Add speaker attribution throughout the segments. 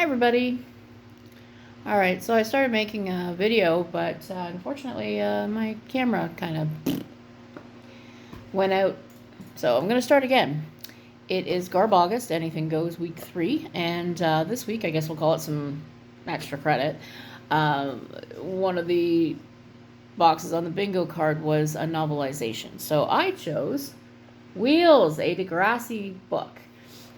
Speaker 1: everybody. Alright, so I started making a video, but unfortunately my camera kind of went out. So I'm going to start again. It is GARBAUGUST, Anything Goes, week 3, and this week I guess we'll call it some extra credit. One of the boxes on the bingo card was a novelization. So I chose Wheels, a Degrassi book.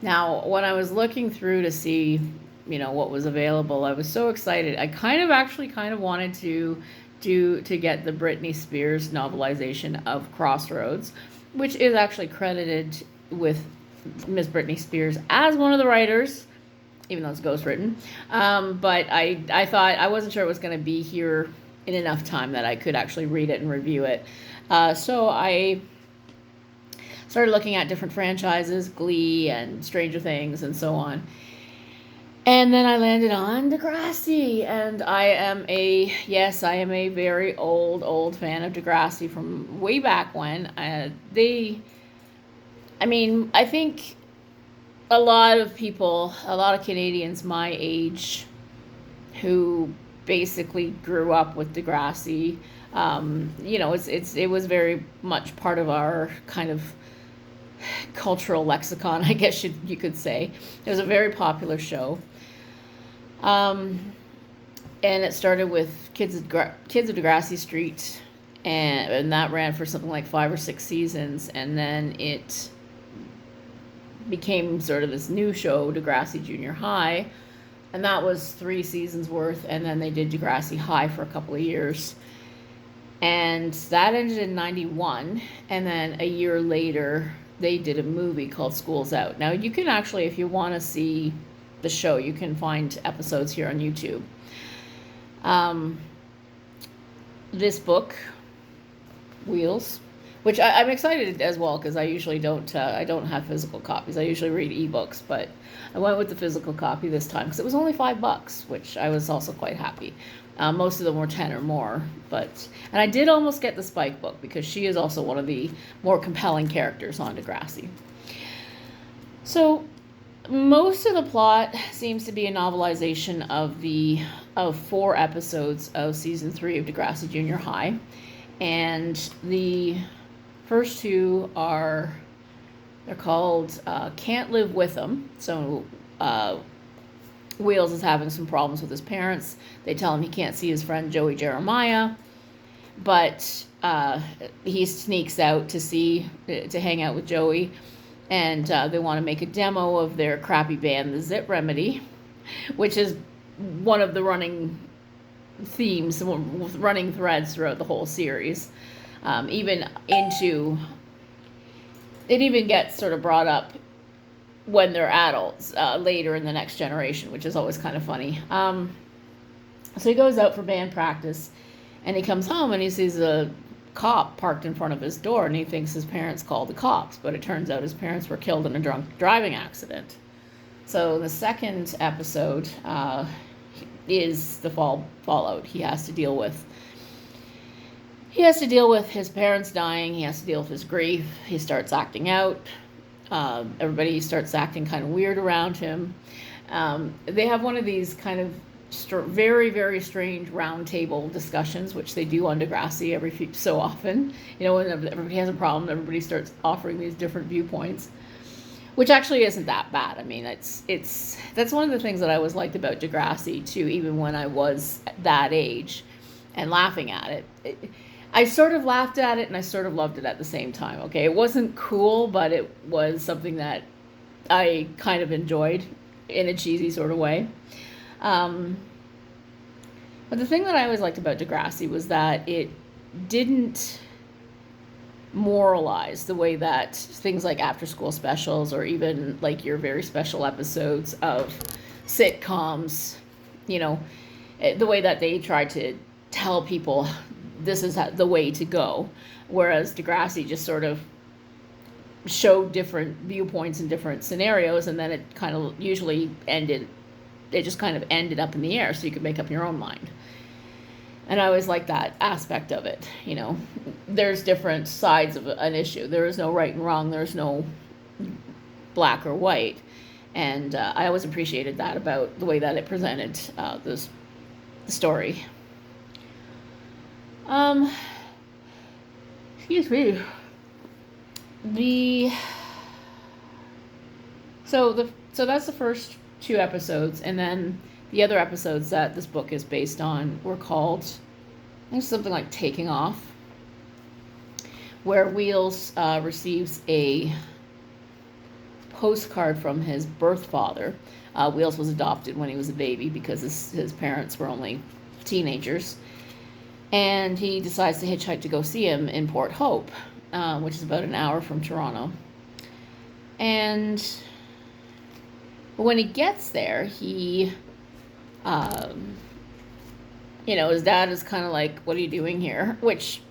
Speaker 1: Now, when I was looking through to see, what was available, I was so excited. I kind of wanted to get the Britney Spears novelization of Crossroads, which is actually credited with Miss Britney Spears as one of the writers, even though it's ghostwritten. But I thought, I wasn't sure it was going to be here in enough time that I could actually read it and review it. So I started looking at different franchises, Glee and Stranger Things and so on. And then I landed on Degrassi, and I am a very old fan of Degrassi from way back when. I think a lot of Canadians my age who basically grew up with Degrassi, it was very much part of our kind of cultural lexicon, I guess you could say. It was a very popular show. And it started with Kids of Degrassi Street, and that ran for something like 5 or 6 seasons, and then it became sort of this new show, Degrassi Junior High, and that was 3 seasons worth, and then they did Degrassi High for a couple of years, and that ended in 91, and then a year later they did a movie called School's Out. Now you can actually, if you want to see the show, you can find episodes here on YouTube. This book, Wheels, which I'm excited as well, because I usually don't have physical copies. I usually read ebooks, but I went with the physical copy this time because it was only $5, which I was also quite happy. Most of them were 10 or more, and I did almost get the Spike book because she is also one of the more compelling characters on Degrassi. So most of the plot seems to be a novelization of 4 episodes of season 3 of Degrassi Junior High, and the first 2 they're called Can't Live With Them. So Wheels is having some problems with his parents. They tell him he can't see his friend Joey Jeremiah, but he sneaks out to hang out with Joey, and they want to make a demo of their crappy band, the Zit Remedy, which is one of the running themes, running threads throughout the whole series. It even gets sort of brought up when they're adults later in the next generation, which is always kind of funny. So he goes out for band practice, and he comes home and he sees a cop parked in front of his door, and he thinks his parents called the cops, but it turns out his parents were killed in a drunk driving accident. So the second episode is the fallout he has to deal with. He has to deal with his parents dying. He has to deal with his grief. He starts acting out. Everybody starts acting kind of weird around him. They have one of these kind of very, very strange round table discussions, which they do on Degrassi every so often. When everybody has a problem, everybody starts offering these different viewpoints, which actually isn't that bad. I mean, that's one of the things that I always liked about Degrassi too, even when I was that age and laughing at it. I sort of laughed at it and I sort of loved it at the same time. Okay, it wasn't cool, but it was something that I kind of enjoyed in a cheesy sort of way. But the thing that I always liked about Degrassi was that it didn't moralize the way that things like after school specials, or even like your very special episodes of sitcoms, the way that they tried to tell people this is the way to go, whereas Degrassi just sort of showed different viewpoints and different scenarios, and then it just kind of ended up in the air, so you could make up your own mind. And I always like that aspect of it. There's different sides of an issue. There is no right and wrong. There's no black or white. And I always appreciated that about the way that it presented the story. Excuse me. So that's the first 2 episodes, and then the other episodes that this book is based on were called, I think, something like Taking Off, where Wheels receives a postcard from his birth father. Wheels was adopted when he was a baby because his parents were only teenagers, and he decides to hitchhike to go see him in Port Hope, which is about an hour from Toronto. And when he gets there, he, his dad is kind of like, "What are you doing here?" Which,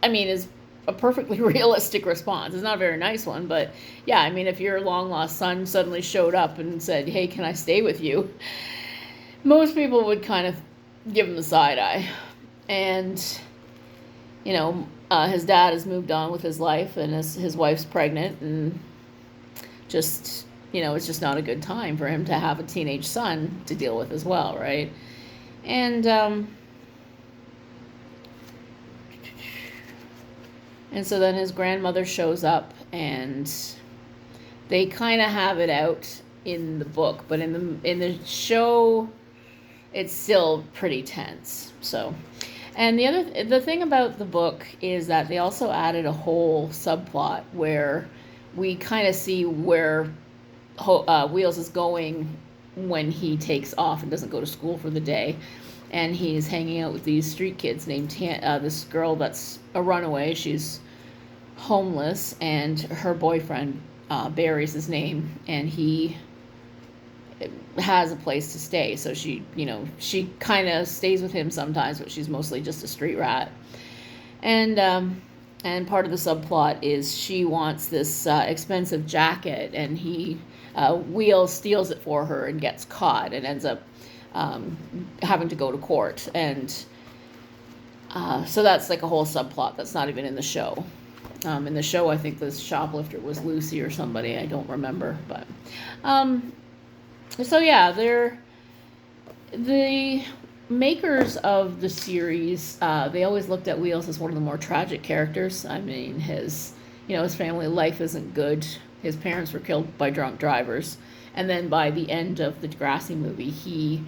Speaker 1: I mean, is a perfectly realistic response. It's not a very nice one, but yeah, I mean, if your long-lost son suddenly showed up and said, "Hey, can I stay with you?" most people would kind of give him the side eye. And, his dad has moved on with his life, and his wife's pregnant, and just, it's just not a good time for him to have a teenage son to deal with as well, right? And so then his grandmother shows up, and they kind of have it out in the book, but in the show, it's still pretty tense. So, and the thing about the book is that they also added a whole subplot where we kind of see where Wheels is going when he takes off and doesn't go to school for the day. And he's hanging out with these street kids named this girl that's a runaway. She's homeless, and her boyfriend, Barry's his name, and he has a place to stay. So she kind of stays with him sometimes, but she's mostly just a street rat. And part of the subplot is she wants this expensive jacket, and Wheels steals it for her and gets caught and ends up having to go to court. And so that's like a whole subplot that's not even in the show. In the show, I think the shoplifter was Lucy or somebody. I don't remember. But so yeah, the makers of the series, they always looked at Wheels as one of the more tragic characters. I mean, his family life isn't good. His parents were killed by drunk drivers. And then by the end of the Degrassi movie, he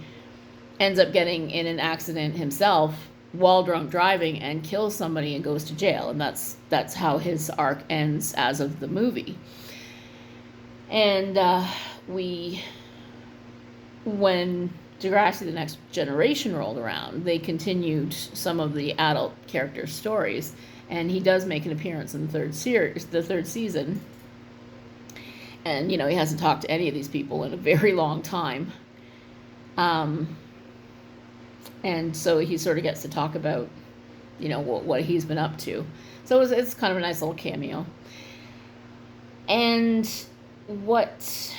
Speaker 1: ends up getting in an accident himself while drunk driving and kills somebody and goes to jail. And that's how his arc ends as of the movie. And when Degrassi The Next Generation rolled around, they continued some of the adult character stories, and he does make an appearance in the third season. And he hasn't talked to any of these people in a very long time, and so he sort of gets to talk about what he's been up to. So it's kind of a nice little cameo. And what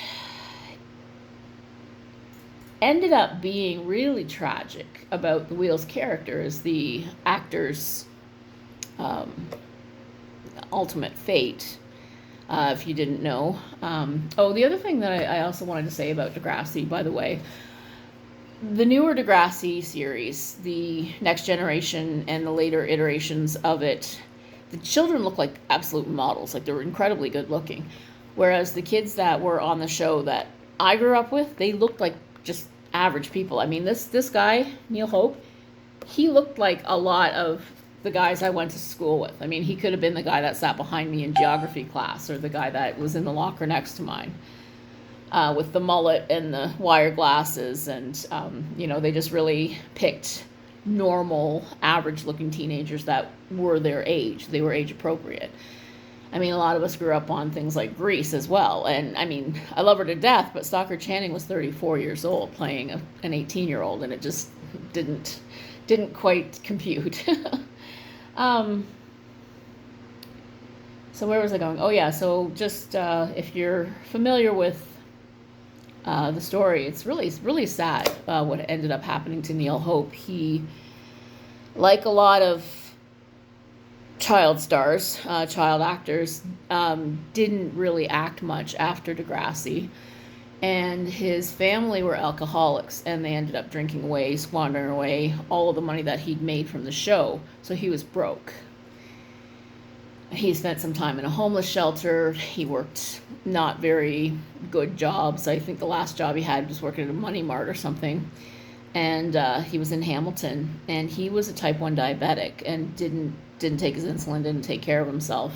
Speaker 1: ended up being really tragic about the Wheels character is the actor's ultimate fate, if you didn't know. The other thing that I also wanted to say about Degrassi, by the way, the newer Degrassi series, the Next Generation and the later iterations of it, the children look like absolute models. Like, they're incredibly good looking. Whereas the kids that were on the show that I grew up with, they looked like just average people. I mean, this guy, Neil Hope, he looked like a lot of the guys I went to school with. I mean, he could have been the guy that sat behind me in geography class, or the guy that was in the locker next to mine, with the mullet and the wire glasses. And, they just really picked normal, average-looking teenagers that were their age. They were age-appropriate. I mean, a lot of us grew up on things like Grease as well. And, I mean, I love her to death, but Stockard Channing was 34 years old playing an 18-year-old, and it just didn't quite compute. So where was I going? Oh, yeah, so just if you're familiar with the story, it's really sad what ended up happening to Neil Hope. He, like a lot of child stars, child actors, didn't really act much after Degrassi. And his family were alcoholics, and they ended up drinking away, squandering away all of the money that he'd made from the show. So he was broke. He spent some time in a homeless shelter. He worked not very good jobs. I think the last job he had was working at a money mart or something. And he was in Hamilton, and he was a type 1 diabetic and didn't take his insulin, didn't take care of himself.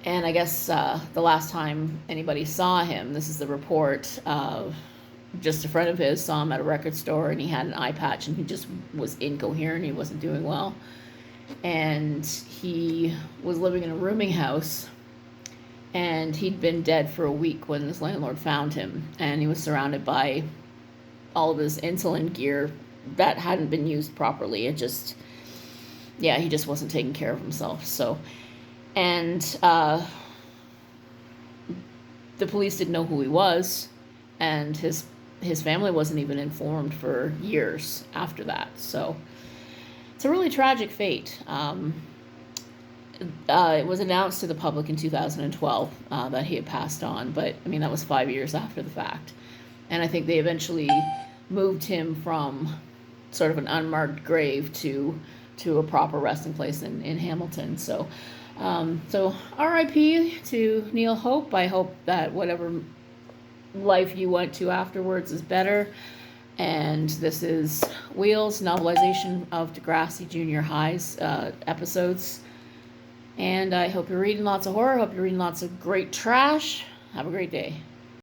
Speaker 1: And I guess the last time anybody saw him, this is the report, just a friend of his saw him at a record store, and he had an eye patch, and he just was incoherent. He wasn't doing well. And he was living in a rooming house, and he'd been dead for a week when his landlord found him, and he was surrounded by all of his insulin gear that hadn't been used properly. It just, yeah, he just wasn't taking care of himself. So, and the police didn't know who he was, and his family wasn't even informed for years after that. So it's a really tragic fate. It was announced to the public in 2012 that he had passed on, but I mean, that was 5 years after the fact. And I think they eventually moved him from sort of an unmarked grave to a proper resting place in Hamilton. So, so R.I.P. to Neil Hope. I hope that whatever life you went to afterwards is better. And this is Wheels, novelization of Degrassi Junior High's episodes. And I hope you're reading lots of horror. Hope you're reading lots of great trash. Have a great day.